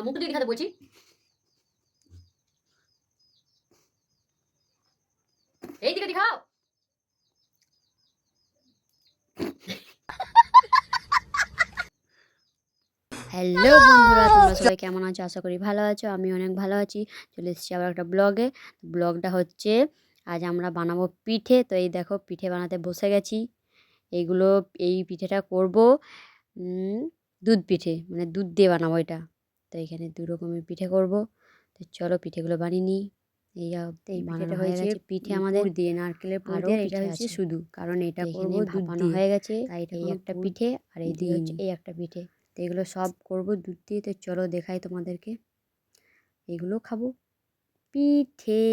মুখটা দিয়ে দেখাতে বলছি। এইদিকে দেখাও। হ্যালো বন্ধুরা, তোমরা সবাই কেমন আছো? আশা করি ভালো আছো। আমি অনেক ভালো আছি। চলে এসেছি আবার একটা ব্লগে। ব্লগটা হচ্ছে আজ আমরা বানাবো পিঠে। তো এই দেখো পিঠে বানাতে বসে গেছি। এই পিঠেটা করব দুধ পিঠে, মানে দুধ দিয়ে বানাবো এটা। তো এখানে দু রকমের পিঠে করব। তো চলো পিঠেগুলো বানিয়ে নিই। এই পিঠেটা হয়েছে পিঠে আমাদের দিয়ে, নারকেলের পুর দিয়ে। এটা হচ্ছে শুধু, কারণ এটা করব দুধ দিয়ে হয়ে গেছে। তাই এটা এই একটা পিঠে আর এই দিয়ে হচ্ছে এই একটা পিঠে। তো এগুলো সব করব দুধ দিয়ে। তো চলো দেখাই তোমাদেরকে। এগুলো খাবো পিঠে।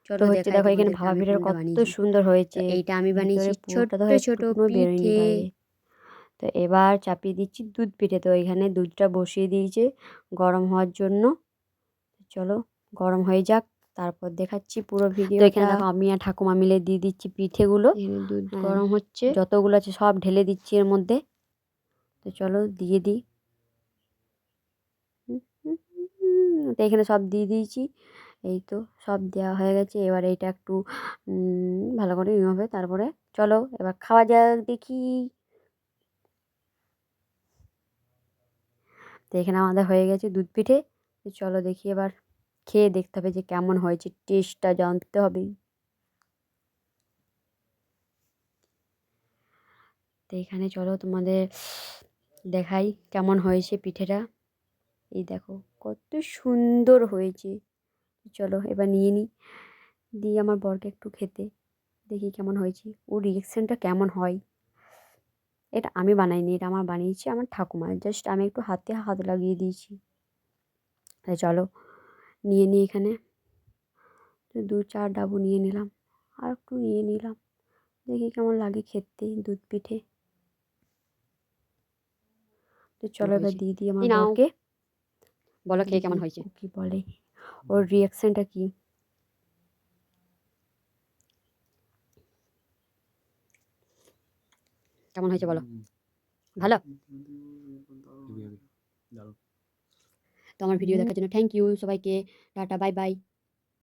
চলো হচ্ছে দেখো এখানে ভাপা পিঠার কত সুন্দর হয়েছে। এইটা আমি বানিয়েছি ছোট ছোট পিঠে। তো এবার চাপিয়ে দিচ্ছি দুধ পিঠে। তো এখানে দুধটা বসিয়ে দিয়েছে গরম হওয়ার জন্য। চলো গরম হয়ে যাক, তারপর দেখাচ্ছি পুরো ভিডিও। তো এখানে দেখো আমি আর ঠাকুমা মিলে দিয়ে দিচ্ছি পিঠেগুলো। দুধ গরম হচ্ছে, যতগুলো আছে সব ঢেলে দিচ্ছি এর মধ্যে। তো চলো দিয়ে দিই। তো এখানে সব দিয়ে দিয়েছি। এই তো সব দেওয়া হয়ে গেছে। এবার এইটা একটু ভালো করে নিয়ে হবে। তারপরে চলো এবার খাওয়া যাক, দেখি। তো এখানে আমাদের হয়ে গেছে দুধ পিঠে। তো চলো দেখি, এবার খেয়ে দেখতে হবে যে কেমন হয়েছে, টেস্টটা জানতে হবে। তো এখানে চলো তোমাদের দেখাই কেমন হয়েছে পিঠেটা। এই দেখো কত সুন্দর হয়েছে। চলো এবার নিয়ে নিই, দিয়ে আমার বরকে একটু খেতে, দেখি কেমন হয়েছে, ওর রিয়েকশানটা কেমন হয়। এটা আমি বানাইনি, এটা আমার বানিয়েছি আমার ঠাকুমা। জাস্ট আমি একটু হাত লাগিয়ে দিয়েছি। তাই চলো নিয়ে নিই। এখানে তো 2-4 ডাবু নিয়ে নিলাম, আর একটু নিয়ে নিলাম, দেখি কেমন লাগে খেতে দুধ পিঠে। তো চলো এবার দিয়ে দিই আমার বরকে। বলো খেয়ে কেমন হয়েছে। কি বলে, ওর রিয়াকশানটা কি। কেমন হয়েছে বলো। ভালো। তো আমার ভিডিও দেখার জন্য থ্যাংক ইউ সবাইকে। Tata, bye bye.